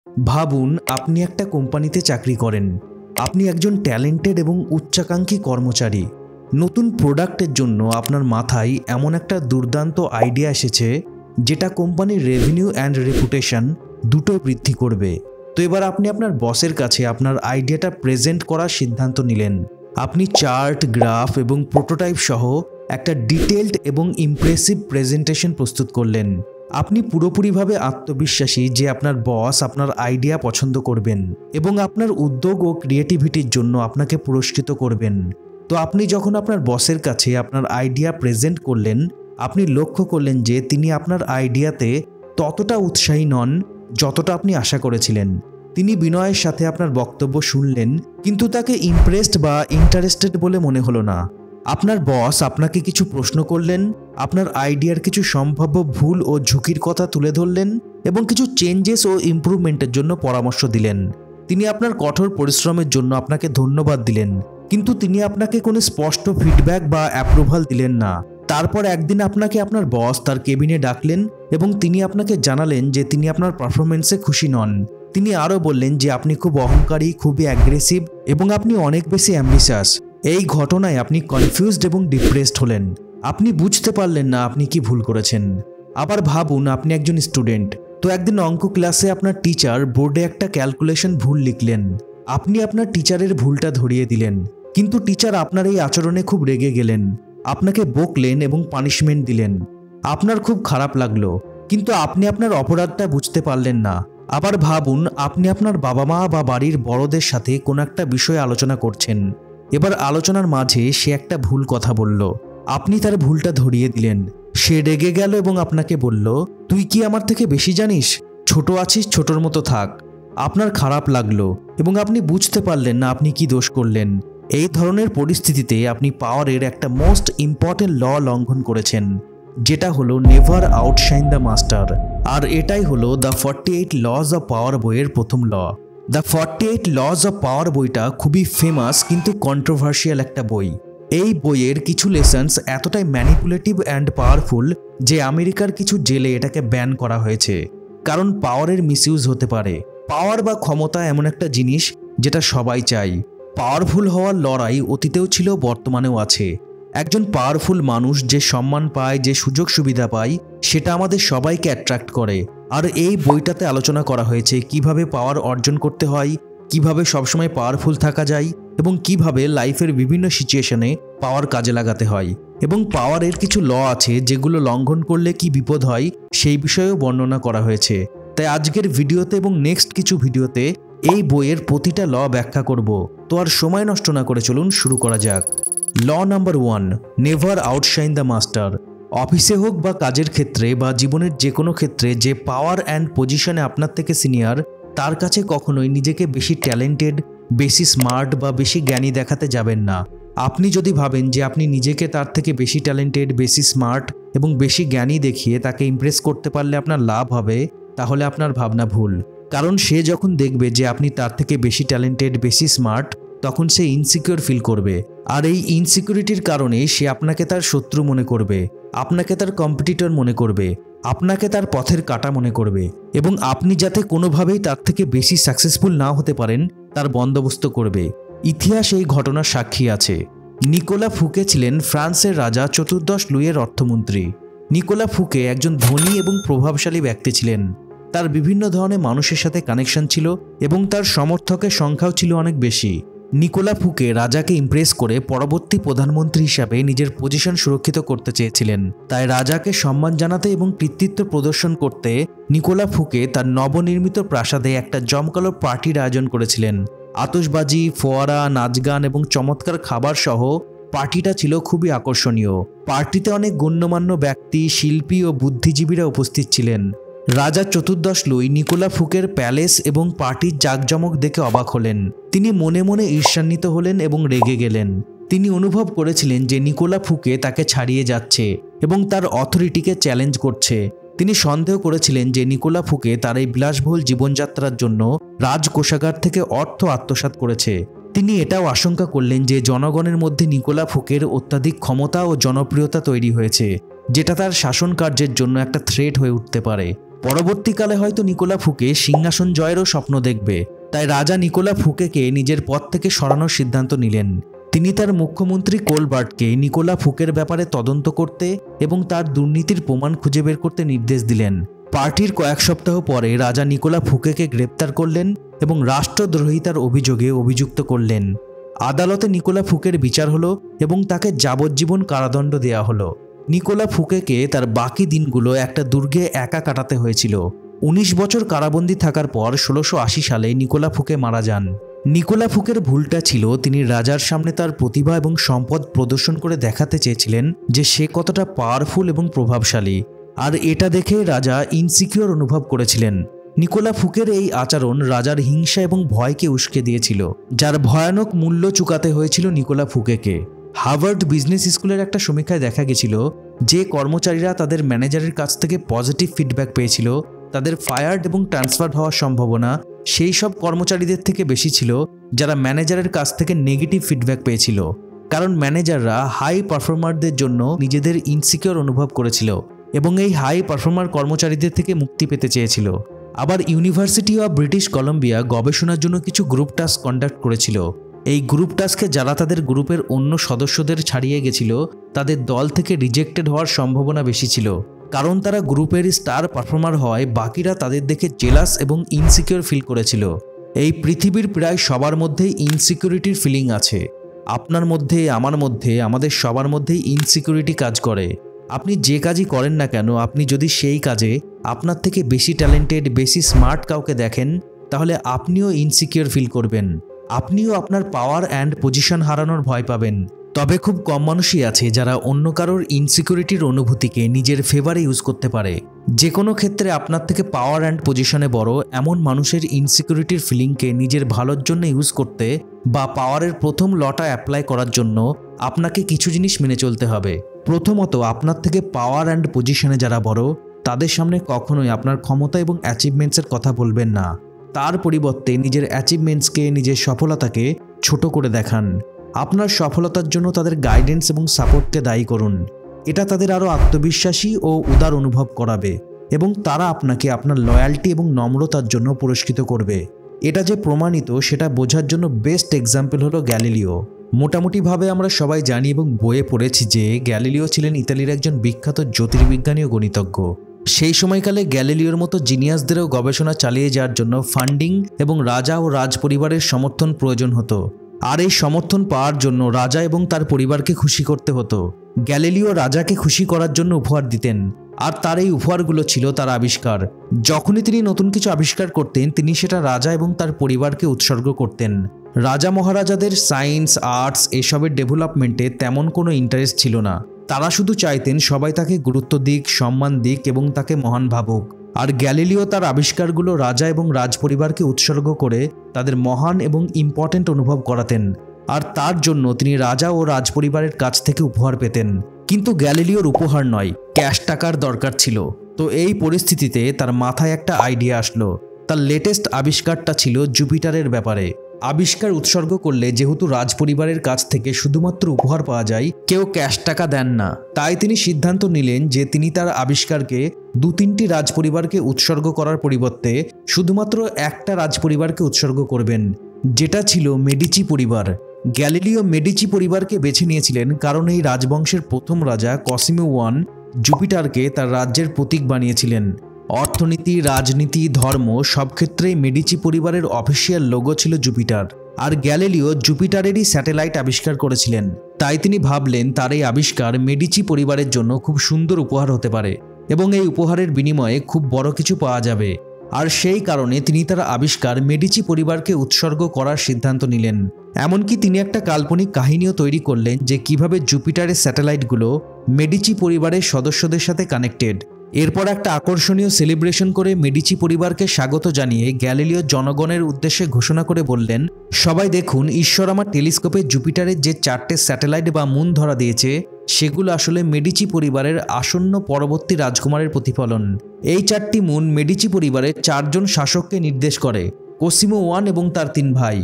ভাবুন আপনি একটা কোম্পানিতে চাকরি করেন। আপনি একজন ট্যালেন্টেড এবং উচ্চাকাঙ্ক্ষী কর্মচারী। নতুন প্রোডাক্টের জন্য আপনার মাথায় এমন একটা দুর্দান্ত আইডিয়া এসেছে যেটা কোম্পানির রেভিনিউ অ্যান্ড রেপুটেশন দুটো বৃদ্ধি করবে। তো এবার আপনি আপনার বসের কাছে আপনার আইডিয়াটা প্রেজেন্ট করার সিদ্ধান্ত নিলেন। আপনি চার্ট, গ্রাফ এবং প্রোটোটাইপ সহ একটা ডিটেলড এবং ইমপ্রেসিভ প্রেজেন্টেশন প্রস্তুত করলেন। আপনি পুরোপুরিভাবে আত্মবিশ্বাসী যে আপনার বস আপনার আইডিয়া পছন্দ করবেন এবং আপনার উদ্যোগ ও ক্রিয়েটিভিটির জন্য আপনাকে পুরস্কৃত করবেন। তো আপনি যখন আপনার বসের কাছে আপনার আইডিয়া প্রেজেন্ট করলেন, আপনি লক্ষ্য করলেন যে তিনি আপনার আইডিয়াতে ততটা উৎসাহী নন যতটা আপনি আশা করেছিলেন। তিনি বিনয়ের সাথে আপনার বক্তব্য শুনলেন, কিন্তু তাকে ইমপ্রেসড বা ইন্টারেস্টেড বলে মনে হলো না। আপনার বস আপনাকে কিছু প্রশ্ন করলেন, আপনার আইডিয়ার কিছু সম্ভাব্য ভুল ও ঝুঁকির কথা তুলে ধরলেন এবং কিছু চেঞ্জেস ও ইমপ্রুভমেন্টের জন্য পরামর্শ দিলেন। তিনি আপনার কঠোর পরিশ্রমের জন্য আপনাকে ধন্যবাদ দিলেন, কিন্তু তিনি আপনাকে কোনো স্পষ্ট ফিডব্যাক বা অ্যাপ্রুভাল দিলেন না। তারপর একদিন আপনাকে আপনার বস তার কেবিনে ডাকলেন এবং তিনি আপনাকে জানালেন যে তিনি আপনার পারফরমেন্সে খুশি নন। তিনি আরও বললেন যে আপনি খুব অহংকারী, খুবই অ্যাগ্রেসিভ এবং আপনি অনেক বেশি অ্যাম্বিশাস। এই ঘটনায় আপনি কনফিউজড এবং ডিপ্রেসড হলেন। আপনি বুঝতে পারলেন না আপনি কি ভুল করেছেন। আবার ভাবুন আপনি একজন স্টুডেন্ট। তো একদিন অঙ্ক ক্লাসে আপনার টিচার বোর্ডে একটা ক্যালকুলেশন ভুল লিখলেন। আপনি আপনার টিচারের ভুলটা ধরিয়ে দিলেন, কিন্তু টিচার আপনার এই আচরণে খুব রেগে গেলেন, আপনাকে বকলেন এবং পানিশমেন্ট দিলেন। আপনার খুব খারাপ লাগলো, কিন্তু আপনি আপনার অপরাধটা বুঝতে পারলেন না। আবার ভাবুন আপনি আপনার বাবা মা বা বাড়ির বড়দের সাথে কোনো একটা বিষয়ে আলোচনা করছেন। এবার আলোচনার মাঝে সে একটা ভুল কথা বলল। আপনি তার ভুলটা ধরিয়ে দিলেন। সে রেগে গেল এবং আপনাকে বলল, তুই কি আমার থেকে বেশি জানিস? ছোট আছিস, ছোটর মতো থাক। আপনার খারাপ লাগলো এবং আপনি বুঝতে পারলেন না আপনি কি দোষ করলেন। এই ধরনের পরিস্থিতিতে আপনি পাওয়ারের একটা মোস্ট ইম্পর্টেন্ট ল লঙ্ঘন করেছেন, যেটা হলো নেভার আউটশাইন দ্য মাস্টার। আর এটাই হলো দ্য 48 লজ অফ পাওয়ার বইয়ের প্রথম ল। দ্য 48 লজ অফ পাওয়ার বইটা খুবই ফেমাস কিন্তু কন্ট্রোভার্সিয়াল একটা বই। এই বইয়ের কিছু লেসন্স এতটাই ম্যানিপুলেটিভ অ্যান্ড পাওয়ারফুল যে আমেরিকার কিছু জেলে এটাকে ব্যান করা হয়েছে, কারণ পাওয়ারের মিসইউজ হতে পারে। পাওয়ার বা ক্ষমতা এমন একটা জিনিস যেটা সবাই চায়। পাওয়ারফুল হওয়ার লড়াই অতীতেও ছিল, বর্তমানেও আছে। একজন পাওয়ারফুল মানুষ যে সম্মান পায়, যে সুযোগ সুবিধা পায়, সেটা আমাদের সবাইকে অ্যাট্রাক্ট করে। আর এই বইটাতে আলোচনা করা হয়েছে কিভাবে পাওয়ার অর্জন করতে হয়, কিভাবে সবসময় পাওয়ারফুল থাকা যায় এবং কিভাবে লাইফের বিভিন্ন সিচুয়েশনে পাওয়ার কাজে লাগাতে হয়। এবং পাওয়ারের কিছু ল আছে যেগুলো লঙ্ঘন করলে কি বিপদ হয় সেই বিষয়েও বর্ণনা করা হয়েছে। তাই আজকের ভিডিওতে এবং নেক্সট কিছু ভিডিওতে এই বইয়ের প্রতিটা ল ব্যাখ্যা করব। তো আর সময় নষ্ট না করে চলুন শুরু করা যাক। Law number 1, never outshine the master. অফিসে হোক বা কাজের ক্ষেত্রে বা জীবনের যে কোনো ক্ষেত্রে যে পাওয়ার অ্যান্ড পজিশনে আপনার থেকে সিনিয়র, তার কাছে কখনোই নিজেকে বেশি ট্যালেন্টেড, বেশি স্মার্ট বা বেশি জ্ঞানী দেখাতে যাবেন না। আপনি যদি ভাবেন যে আপনি নিজেকে তার থেকে বেশি ট্যালেন্টেড, বেশি স্মার্ট এবং বেশি জ্ঞানী দেখিয়ে তাকে ইমপ্রেস করতে পারলে আপনার লাভ হবে, তাহলে আপনার ভাবনা ভুল। কারণ সে যখন দেখবে যে আপনি তার থেকে বেশি ট্যালেন্টেড, বেশি স্মার্ট, তখন সে ইনসিকিউর ফিল করবে। আর এই ইনসিকিউরিটির কারণে সে আপনাকে তার শত্রু মনে করবে, আপনাকে তার কম্পিটিটর মনে করবে, আপনাকে তার পথের কাঁটা মনে করবে এবং আপনি যাতে কোনোভাবেই তার থেকে বেশি সাকসেসফুল না হতে পারেন তার বন্দোবস্ত করবে। ইতিহাস এই ঘটনার সাক্ষী আছে। নিকোলা ফুকে ছিলেন ফ্রান্সের রাজা চতুর্দশ লুইয়ের অর্থমন্ত্রী। নিকোলা ফুকে একজন ধনী এবং প্রভাবশালী ব্যক্তি ছিলেন। তার বিভিন্ন ধরনের মানুষের সাথে কানেকশন ছিল এবং তার সমর্থকের সংখ্যাও ছিল অনেক বেশি। নিকোলা ফুকে রাজাকে ইমপ্রেস করে পরবর্তী প্রধানমন্ত্রী হিসাবে নিজের পজিশন সুরক্ষিত করতে চেয়েছিলেন। তাই রাজাকে সম্মান জানাতে এবং কৃতিত্ব প্রদর্শন করতে নিকোলা ফুকে তার নবনির্মিত প্রাসাদে একটা জমকালো পার্টির আয়োজন করেছিলেন। আতশবাজি, ফোয়ারা, নাচ গান এবং চমৎকার খাবার সহ পার্টিটা ছিল খুবই আকর্ষণীয়। পার্টিতে অনেক গণ্যমান্য ব্যক্তি, শিল্পী ও বুদ্ধিজীবীরা উপস্থিত ছিলেন। রাজা চতুর্দশ লুই নিকোলা ফুকের প্যালেস এবং পার্টির জাঁকজমক দেখে অবাক হলেন। তিনি মনে মনে ঈর্ষান্বিত হলেন এবং রেগে গেলেন। তিনি অনুভব করেছিলেন যে নিকোলা ফুকে তাকে ছাড়িয়ে যাচ্ছে এবং তার অথরিটিকে চ্যালেঞ্জ করছে। তিনি সন্দেহ করেছিলেন যে নিকোলা ফুকে তার এই বিলাসবহুল জীবনযাত্রার জন্য রাজকোষাগার থেকে অর্থ আত্মসাৎ করেছে। তিনি এটাও আশঙ্কা করলেন যে জনগণের মধ্যে নিকোলা ফুকের অত্যাধিক ক্ষমতা ও জনপ্রিয়তা তৈরি হয়েছে, যেটা তার শাসন কার্যের জন্য একটা থ্রেট হয়ে উঠতে পারে। পরবর্তীকালে হয়তো নিকোলা ফুকে সিংহাসন জয়েরও স্বপ্ন দেখবে। তাই রাজা নিকোলা ফুকেকে নিজের পদ থেকে সরানোর সিদ্ধান্ত নিলেন। তিনি তার মুখ্যমন্ত্রী কোলবার্টকে নিকোলা ফুকের ব্যাপারে তদন্ত করতে এবং তার দুর্নীতির প্রমাণ খুঁজে বের করতে নির্দেশ দিলেন। পার্টির কয়েক সপ্তাহ পরে রাজা নিকোলা ফুকেকে গ্রেপ্তার করলেন এবং রাষ্ট্রদ্রোহিতার অভিযোগে অভিযুক্ত করলেন। আদালতে নিকোলা ফুকের বিচার হলো এবং তাকে যাবজ্জীবন কারাদণ্ড দেওয়া হলো। নিকোলা ফুকেকে তার বাকি দিনগুলো একটা দুর্গে একা কাটাতে হয়েছিল। 19 বছর কারাবন্দী থাকার পর 1680 সালে নিকোলা ফুকে মারা যান। নিকোলা ফুকের ভুলটা ছিল তিনি রাজার সামনে তার প্রতিভা এবং সম্পদ প্রদর্শন করে দেখাতে চেয়েছিলেন যে সে কতটা পাওয়ারফুল এবং প্রভাবশালী, আর এটা দেখে রাজা ইনসিকিউর অনুভব করেছিলেন। নিকোলা ফুকের এই আচরণ রাজার হিংসা এবং ভয়কে উস্কে দিয়েছিল, যার ভয়ানক মূল্য চুকাতে হয়েছিল নিকোলা ফুকেকে। হার্ভার্ড বিজনেস স্কুলের একটা সমীক্ষায় দেখা গেছিল যে কর্মচারীরা তাদের ম্যানেজারের কাছ থেকে পজিটিভ ফিডব্যাক পেয়েছিল তাদের ফায়ার্ড এবং ট্রান্সফার হওয়ার সম্ভাবনা সেই সব কর্মচারীদের থেকে বেশি ছিল যারা ম্যানেজারের কাছ থেকে নেগেটিভ ফিডব্যাক পেয়েছিল, কারণ ম্যানেজাররা হাই পারফর্মারদের জন্য নিজেদের ইনসিকিউর অনুভব করেছিল এবং এই হাই পারফর্মার কর্মচারীদের থেকে মুক্তি পেতে চেয়েছিল। আবার ইউনিভার্সিটি অফ ব্রিটিশ কলম্বিয়া গবেষণার জন্য কিছু গ্রুপ টাস্ক কন্ডাক্ট করেছিল। এই গ্রুপ টাস্কে যারা তাদের গ্রুপের অন্য সদস্যদের ছাড়িয়ে গেছিল তাদের দল থেকে রিজেক্টেড হওয়ার সম্ভাবনা বেশি ছিল, কারণ তারা গ্রুপের স্টার পারফর্মার হওয়ায় বাকিরা তাদের দেখে জেলাস এবং ইনসিকিউর ফিল করেছিল। এই পৃথিবীর প্রায় সবার মধ্যেই ইনসিকিউরিটির ফিলিং আছে। আপনার মধ্যে, আমার মধ্যে, আমাদের সবার মধ্যেই ইনসিকিউরিটি কাজ করে। আপনি যে কাজই করেন না কেন, আপনি যদি সেই কাজে আপনার থেকে বেশি ট্যালেন্টেড, বেশি স্মার্ট কাউকে দেখেন, তাহলে আপনিও ইনসিকিউর ফিল করবেন। আপনিও আপনার পাওয়ার অ্যান্ড পজিশন হারানোর ভয় পাবেন। তবে খুব কম মানুষই আছে যারা অন্য কারোর ইনসিকিউরিটির অনুভূতিকে নিজের ফেভারে ইউজ করতে পারে। যে কোনো ক্ষেত্রে আপনার থেকে পাওয়ার অ্যান্ড পজিশনে বড় এমন মানুষের ইনসিকিউরিটির ফিলিংকে নিজের ভালোর জন্য ইউজ করতে বা পাওয়ারের প্রথম লটা অ্যাপ্লাই করার জন্য আপনাকে কিছু জিনিস মেনে চলতে হবে। প্রথমত, আপনার থেকে পাওয়ার অ্যান্ড পজিশনে যারা বড় তাদের সামনে কখনোই আপনার ক্ষমতা এবং অ্যাচিভমেন্টসের কথা বলবেন না। তার পরিবর্তে নিজের অ্যাচিভমেন্টসকে, নিজের সফলতাকে ছোট করে দেখান। আপনার সফলতার জন্য তাদের গাইডেন্স এবং সাপোর্টকে দায়ী করুন। এটা তাদের আরও আত্মবিশ্বাসী ও উদার অনুভব করাবে এবং তারা আপনাকে আপনার লয়্যাল্টি এবং নম্রতার জন্য পুরস্কৃত করবে। এটা যে প্রমাণিত সেটা বোঝার জন্য বেস্ট এক্সাম্পল হলো গ্যালিলিও। মোটামুটিভাবে আমরা সবাই জানি এবং বইয়ে পড়েছি যে গ্যালিলিও ছিলেন ইতালির একজন বিখ্যাত জ্যোতির্বিজ্ঞানী ও গণিতজ্ঞ। সেই সময়কালে গ্যালিলিওর মতো জিনিয়াসদেরও গবেষণা চালিয়ে যাওয়ার জন্য ফান্ডিং এবং রাজা ও রাজ পরিবারের সমর্থন প্রয়োজন হতো, আর এই সমর্থন পাওয়ার জন্য রাজা এবং তার পরিবারকে খুশি করতে হতো। গ্যালিলিও রাজাকে খুশি করার জন্য উপহার দিতেন, আর তার এই উপহারগুলো ছিল তার আবিষ্কার। যখনই তিনি নতুন কিছু আবিষ্কার করতেন তিনি সেটা রাজা এবং তার পরিবারকে উৎসর্গ করতেন। রাজা মহারাজাদের সায়েন্স, আর্টস এসবের ডেভেলপমেন্টে তেমন কোনো ইন্টারেস্ট ছিল না। তারা শুধু চাইতেন সবাই তাকে গুরুত্ব দিক, সম্মান দিক এবং তাকে মহান ভাবুক। আর গ্যালিলিও তার আবিষ্কারগুলো রাজা এবং রাজপরিবারকে উৎসর্গ করে তাদের মহান এবং ইম্পর্ট্যান্ট অনুভব করাতেন, আর তার জন্য তিনি রাজা ও রাজপরিবারের কাছ থেকে উপহার পেতেন। কিন্তু গ্যালিলিওর উপহার নয়, ক্যাশ টাকার দরকার ছিল। তো এই পরিস্থিতিতে তার মাথায় একটা আইডিয়া আসলো। তার লেটেস্ট আবিষ্কারটা ছিল জুপিটারের ব্যাপারে। আবিষ্কার উৎসর্গ করলে যেহেতু রাজপরিবারের কাছ থেকে শুধুমাত্র উপহার পাওয়া যায়, কেউ ক্যাশ টাকা দেন না, তাই তিনি সিদ্ধান্ত নিলেন যে তিনি তার আবিষ্কারকে 2-3টি রাজপরিবারকে উৎসর্গ করার পরিবর্তে শুধুমাত্র একটা রাজপরিবারকে উৎসর্গ করবেন, যেটা ছিল মেডিচি পরিবার। গ্যালিলিও মেডিচি পরিবারকে বেছে নিয়েছিলেন কারণ এই রাজবংশের প্রথম রাজা কসিমো I জুপিটারকে তার রাজ্যের প্রতীক বানিয়েছিলেন। অর্থনীতি, রাজনীতি, ধর্ম সব ক্ষেত্রেই মেডিচি পরিবারের অফিসিয়াল লোগো ছিল জুপিটার। আর গ্যালিলিও জুপিটারেরই স্যাটেলাইট আবিষ্কার করেছিলেন, তাই তিনি ভাবলেন তার এই আবিষ্কার মেডিচি পরিবারের জন্য খুব সুন্দর উপহার হতে পারে এবং এই উপহারের বিনিময়ে খুব বড় কিছু পাওয়া যাবে। আর সেই কারণে তিনি তার আবিষ্কার মেডিচি পরিবারকে উৎসর্গ করার সিদ্ধান্ত নিলেন। এমনকি তিনি একটা কাল্পনিক কাহিনীও তৈরি করলেন যে কিভাবে জুপিটারের স্যাটেলাইটগুলো মেডিচি পরিবারের সদস্যদের সাথে কানেক্টেড। এরপর একটা আকর্ষণীয় সেলিব্রেশন করে মেডিচি পরিবারকে স্বাগত জানিয়ে গ্যালিলিও জনগণের উদ্দেশ্যে ঘোষণা করে বললেন, সবাই দেখুন, ঈশ্বর আমার টেলিস্কোপে জুপিটারের যে 4টে স্যাটেলাইট বা মুন ধরা দিয়েছে সেগুলো আসলে মেডিচি পরিবারের আসন্ন পরবর্তী রাজকুমারের প্রতিফলন। এই 4টি মুন মেডিচি পরিবারের 4 জন শাসককে নির্দেশ করে, কসিমো I এবং তার 3 ভাই।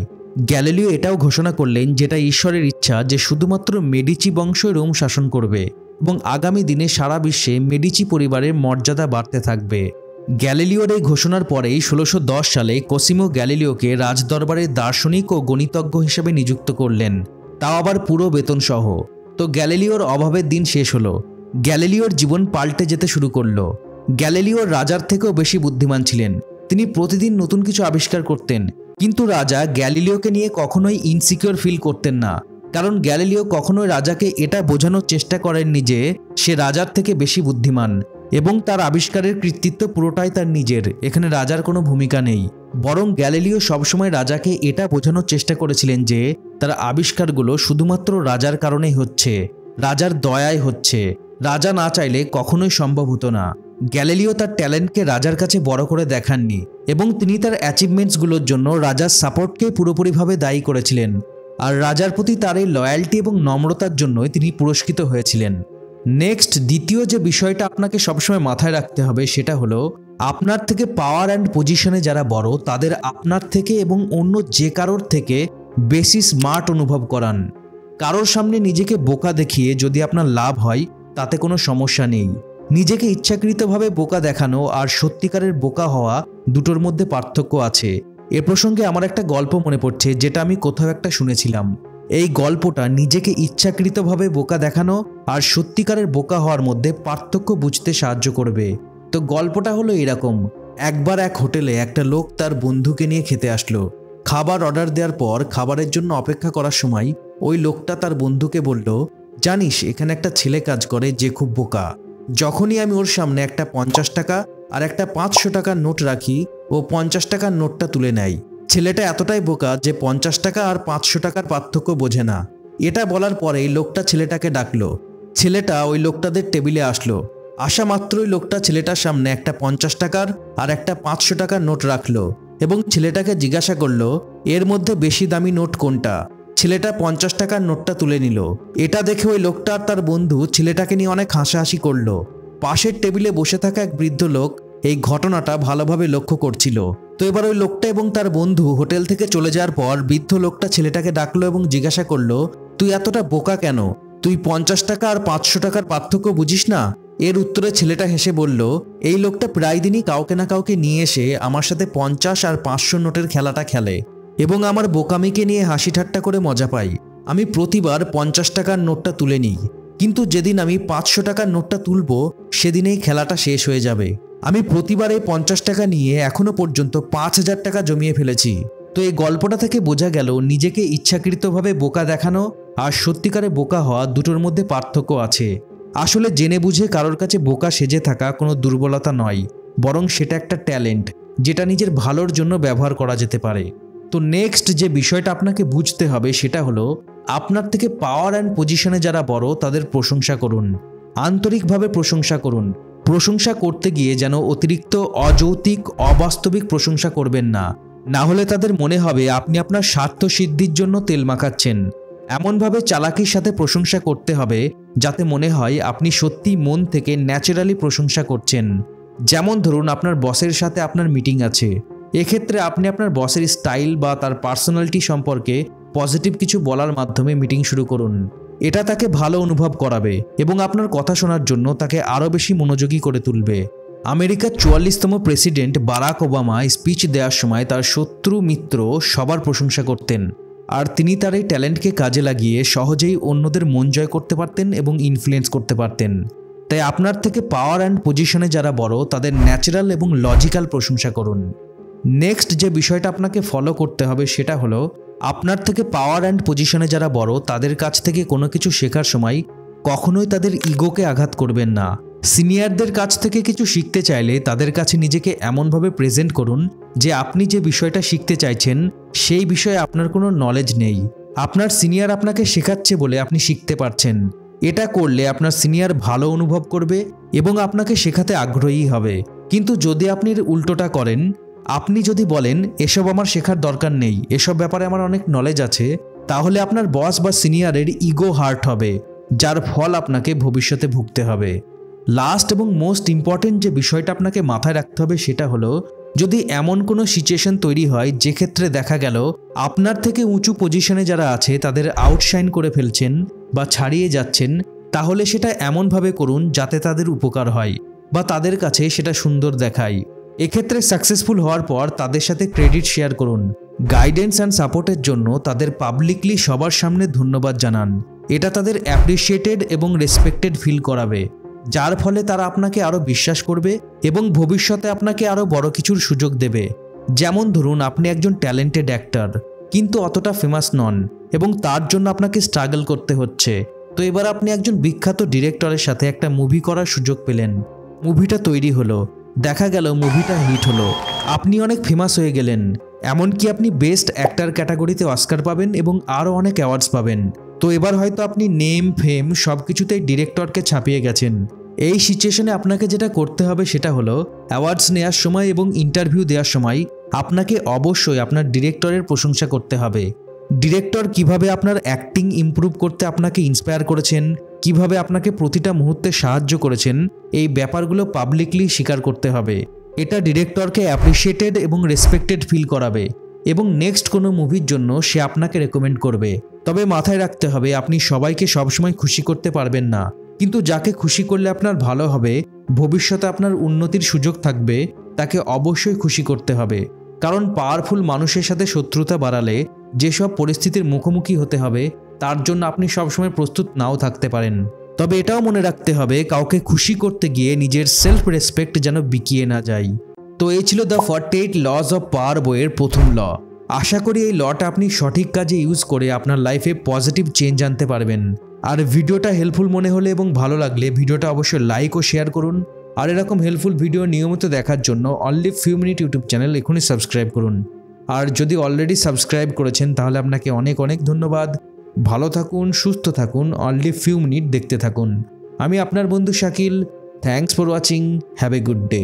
গ্যালিলিও এটাও ঘোষণা করলেন যেটা ঈশ্বরের ইচ্ছা যে শুধুমাত্র মেডিচি বংশই রোম শাসন করবে এবং আগামী দিনে সারা বিশ্বে মেডিচি পরিবারের মর্যাদা বাড়তে থাকবে। গ্যালিলিওর এই ঘোষণার পরেই 1610 সালে কসিমো গ্যালিলিওকে রাজদরবারের দার্শনিক ও গণিতজ্ঞ হিসেবে নিযুক্ত করলেন, তাও আবার পুরো বেতন সহ। তো গ্যালিলিওর অভাবের দিন শেষ হলো। গ্যালিলিওর জীবন পাল্টে যেতে শুরু করলো। গ্যালিলিওর রাজার থেকেও বেশি বুদ্ধিমান ছিলেন। তিনি প্রতিদিন নতুন কিছু আবিষ্কার করতেন, কিন্তু রাজা গ্যালিলিওকে নিয়ে কখনোই ইনসিকিউর ফিল করতেন না, কারণ গ্যালিলিও কখনোই রাজাকে এটা বোঝানোর চেষ্টা করেননি যে সে রাজার থেকে বেশি বুদ্ধিমান এবং তার আবিষ্কারের কৃতিত্ব পুরোটাই তার নিজের, এখানে রাজার কোনো ভূমিকা নেই। বরং গ্যালিলিও সবসময় রাজাকে এটা বোঝানোর চেষ্টা করেছিলেন যে তার আবিষ্কারগুলো শুধুমাত্র রাজার কারণেই হচ্ছে, রাজার দয়ায় হচ্ছে, রাজা না চাইলে কখনোই সম্ভব হতো না। গ্যালিলিও তার ট্যালেন্টকে রাজার কাছে বড় করে দেখাননি এবং তিনি তার অ্যাচিভমেন্টসগুলোর জন্য রাজার সাপোর্টকে পুরোপুরিভাবে দায়ী করেছিলেন, আর রাজার প্রতি তার এই লয়্যালটি এবং নম্রতার জন্যই তিনি পুরস্কৃত হয়েছিলেন। নেক্সট, দ্বিতীয় যে বিষয়টা আপনাকে সবসময় মাথায় রাখতে হবে সেটা হলো আপনার থেকে পাওয়ার অ্যান্ড পজিশনে যারা বড় তাদের আপনার থেকে এবং অন্য যে কারোর থেকে বেশি স্মার্ট অনুভব করান। কারোর সামনে নিজেকে বোকা দেখিয়ে যদি আপনার লাভ হয় তাতে কোনো সমস্যা নেই। নিজেকে ইচ্ছাকৃতভাবে বোকা দেখানো আর সত্যিকারের বোকা হওয়া দুটোর মধ্যে পার্থক্য আছে। এ প্রসঙ্গে আমার একটা গল্প মনে পড়ছে যেটা আমি কোথাও একটা শুনেছিলাম। এই গল্পটা নিজেকে ইচ্ছাকৃতভাবে বোকা দেখানো আর সত্যিকারের বোকা হওয়ার মধ্যে পার্থক্য বুঝতে সাহায্য করবে। তো গল্পটা হলো এরকম, একবার এক হোটেলে একটা লোক তার বন্ধুকে নিয়ে খেতে আসলো। খাবার অর্ডার দেওয়ার পর খাবারের জন্য অপেক্ষা করার সময় ওই লোকটা তার বন্ধুকে বলল, জানিস এখানে একটা ছেলে কাজ করে যে খুব বোকা। যখনই আমি ওর সামনে একটা 50 টাকা আর একটা 500 টাকার নোট রাখি ও 50 টাকার নোটটা তুলে নেয়। ছেলেটা এতটাই বোকা যে 50 টাকা আর 500 টাকার পার্থক্য বোঝে না। এটা বলার পরেই লোকটা ছেলেটাকে ডাকলো। ছেলেটা ওই লোকটাদের টেবিলে আসলো। আসা মাত্রই লোকটা ছেলেটার সামনে একটা 50 টাকার আর একটা 500 টাকার নোট রাখলো এবং ছেলেটাকে জিজ্ঞাসা করলো এর মধ্যে বেশি দামি নোট কোনটা। ছেলেটা 50 টাকার নোটটা তুলে নিল। এটা দেখে ওই লোকটা আর তার বন্ধু ছেলেটাকে নিয়ে অনেক হাসাহাসি করলো। পাশের টেবিলে বসে থাকা এক বৃদ্ধ লোক এই ঘটনাটা ভালোভাবে লক্ষ্য করছিল। তো এবার ওই লোকটা এবং তার বন্ধু হোটেল থেকে চলে যাওয়ার পর বৃদ্ধ লোকটা ছেলেটাকে ডাকলো এবং জিজ্ঞাসা করলো, তুই এতটা বোকা কেন? তুই 50 টাকা আর 500 টাকার পার্থক্য বুঝিস না? এর উত্তরে ছেলেটা হেসে বলল, এই লোকটা প্রায় দিনই কাউকে না কাউকে নিয়ে এসে আমার সাথে 50 আর 500 নোটের খেলাটা খেলে এবং আমার বোকামিকে নিয়ে হাসি ঠাট্টা করে মজা পাই। আমি প্রতিবার 50 টাকার নোটটা তুলে নিই, কিন্তু যেদিন আমি 500 টাকার নোটটা তুলব সেদিনেই খেলাটা শেষ হয়ে যাবে। আমি প্রতিবার এই 50 টাকা নিয়ে এখনো পর্যন্ত 5000 টাকা জমিয়ে ফেলেছি। তো এই গল্পটা থেকে বোঝা গেল নিজেকে ইচ্ছাকৃতভাবে বোকা দেখানো আর সত্যিকারে বোকা হওয়া দুটোর মধ্যে পার্থক্য আছে। আসলে জেনে বুঝে কারোর কাছে বোকা সেজে থাকা কোনো দুর্বলতা নয়, বরং সেটা একটা ট্যালেন্ট যেটা নিজের ভালোর জন্য ব্যবহার করা যেতে পারে। তো নেক্সট যে বিষয়টা আপনাকে বুঝতে হবে সেটা হলো আপনার থেকে পাওয়ার অ্যান্ড পজিশনে যারা বড় তাদের প্রশংসা করুন, আন্তরিকভাবে প্রশংসা করুন। প্রশংসা করতে গিয়ে যেন অতিরিক্ত অযৌক্তিক অবাস্তবিক প্রশংসা করবেন না, না হলে তাদের মনে হবে আপনি আপনার স্বার্থ সিদ্ধির জন্য তেল মাখাচ্ছেন। এমনভাবে চালাকির সাথে প্রশংসা করতে হবে যাতে মনে হয় আপনি সত্যি মন থেকে ন্যাচারালি প্রশংসা করছেন। যেমন ধরুন আপনার বসের সাথে আপনার মিটিং আছে, এক্ষেত্রে আপনি আপনার বসের স্টাইল বা তার পার্সোনালিটি সম্পর্কে পজিটিভ কিছু বলার মাধ্যমে মিটিং শুরু করুন। এটা তাকে ভালো অনুভব করাবে এবং আপনার কথা শোনার জন্য তাকে আরও বেশি মনোযোগী করে তুলবে। আমেরিকার 44তম প্রেসিডেন্ট বারাক ওবামা স্পিচ দেওয়ার সময় তার শত্রু মিত্র সবার প্রশংসা করতেন, আর তিনি তার এই ট্যালেন্টকে কাজে লাগিয়ে সহজেই অন্যদের মন জয় করতে পারতেন এবং ইনফ্লুয়েন্স করতে পারতেন। তাই আপনার থেকে পাওয়ার অ্যান্ড পজিশনে যারা বড় তাদের ন্যাচারাল এবং লজিক্যাল প্রশংসা করুন। নেক্সট যে বিষয়টা আপনাকে ফলো করতে হবে সেটা হলো আপনার থেকে পাওয়ার অ্যান্ড পজিশনে যারা বড় তাদের কাছ থেকে কোনো কিছু শেখার সময় কখনোই তাদের ইগোকে আঘাত করবেন না। সিনিয়রদের কাছ থেকে কিছু শিখতে চাইলে তাদের কাছে নিজেকে এমনভাবে প্রেজেন্ট করুন যে আপনি যে বিষয়টা শিখতে চাইছেন সেই বিষয়ে আপনার কোনো নলেজ নেই। আপনার সিনিয়র আপনাকে শেখাচ্ছে বলে আপনি শিখতে পারছেন। এটা করলে আপনার সিনিয়র ভালো অনুভব করবে এবং আপনাকে শেখাতে আগ্রহী হবে। কিন্তু যদি আপনি উল্টোটা করেন, আপনি যদি বলেন এসব আমার শেখার দরকার নেই, এসব ব্যাপারে আমার অনেক নলেজ আছে, তাহলে আপনার বস বা সিনিয়রের ইগো হার্ট হবে, যার ফল আপনাকে ভবিষ্যতে ভুগতে হবে। লাস্ট এবং মোস্ট ইম্পর্টেন্ট যে বিষয়টা আপনাকে মাথায় রাখতে হবে সেটা হলো যদি এমন কোনো সিচুয়েশন তৈরি হয় যে ক্ষেত্রে দেখা গেল আপনার থেকে উঁচু পজিশনে যারা আছে তাদের আউটশাইন করে ফেলছেন বা ছাড়িয়ে যাচ্ছেন, তাহলে সেটা এমনভাবে করুন যাতে তাদের উপকার হয় বা তাদের কাছে সেটা সুন্দর দেখায়। এক্ষেত্রে সাকসেসফুল হওয়ার পর তাদের সাথে ক্রেডিট শেয়ার করুন। গাইডেন্স অ্যান্ড সাপোর্টের জন্য তাদের পাবলিকলি সবার সামনে ধন্যবাদ জানান। এটা তাদের অ্যাপ্রিসিয়েটেড এবং রেসপেক্টেড ফিল করাবে, যার ফলে তারা আপনাকে আরও বিশ্বাস করবে এবং ভবিষ্যতে আপনাকে আরও বড় কিছুর সুযোগ দেবে। যেমন ধরুন, আপনি একজন ট্যালেন্টেড অ্যাক্টর কিন্তু অতটা ফেমাস নন এবং তার জন্য আপনাকে স্ট্রাগল করতে হচ্ছে। তো এবার আপনি একজন বিখ্যাত ডিরেক্টরের সাথে একটা মুভি করার সুযোগ পেলেন। মুভিটা তৈরি হলো, দেখা গেল মুভিটা হিট হলো, আপনি অনেক ফেমাস হয়ে গেলেন, এমনকি আপনি বেস্ট অ্যাক্টর ক্যাটাগরিতে অস্কার পাবেন এবং আরও অনেক অ্যাওয়ার্ডস পাবেন। তো এবার হয়তো আপনি নেম ফেম সব কিছুতেই ডিরেক্টরকে ছাপিয়ে গেছেন। এই সিচুয়েশনে আপনাকে যেটা করতে হবে সেটা হলো অ্যাওয়ার্ডস নেওয়ার সময় এবং ইন্টারভিউ দেওয়ার সময় আপনাকে অবশ্যই আপনার ডিরেক্টরের প্রশংসা করতে হবে। ডিরেক্টর কিভাবে আপনার অ্যাক্টিং ইমপ্রুভ করতে আপনাকে ইন্সপায়ার করেছেন, কিভাবে আপনাকে প্রতিটা মুহূর্তে সাহায্য করেছেন, এই ব্যাপারগুলো পাবলিকলি স্বীকার করতে হবে। এটা ডিরেক্টরকে অ্যাপ্রিসিয়েটেড এবং রেসপেক্টেড ফিল করাবে এবং নেক্সট কোনো মুভির জন্য সে আপনাকে রেকমেন্ড করবে। তবে মাথায় রাখতে হবে, আপনি সবাইকে সবসময় খুশি করতে পারবেন না, কিন্তু যাকে খুশি করলে আপনার ভালো হবে, ভবিষ্যতে আপনার উন্নতির সুযোগ থাকবে, তাকে অবশ্যই খুশি করতে হবে। কারণ পাওয়ারফুল মানুষের সাথে শত্রুতা বাড়ালে যেসব পরিস্থিতির মুখোমুখি হতে হবে তার জন্য আপনি সবসময় প্রস্তুত নাও থাকতে পারেন। তবে এটাও মনে রাখতে হবে, কাউকে খুশি করতে গিয়ে নিজের সেলফ রেসপেক্ট যেন বিকিয়ে না যায়। তো এই ছিল দ্য 48 লজ অফ পাওয়ার বইয়ের প্রথম ল। আশা করি এই লটা আপনি সঠিক কাজে ইউজ করে আপনার লাইফে পজিটিভ চেঞ্জ আনতে পারবেন। আর ভিডিওটা হেল্পফুল মনে হলে এবং ভালো লাগলে ভিডিওটা অবশ্যই লাইক ও শেয়ার করুন। আর এরকম হেল্পফুল ভিডিও নিয়মিত দেখার জন্য only few minute YouTube channel এখনই সাবস্ক্রাইব করুন। আর যদি অলরেডি সাবস্ক্রাইব করেছেন তাহলে আপনাকে অনেক অনেক ধন্যবাদ। ভালো থাকুন, সুস্থ থাকুন, অনলি ফিউ মিনিট দেখতে থাকুন। আমি আপনার বন্ধু Shakil. Thanks for watching. Have a good day.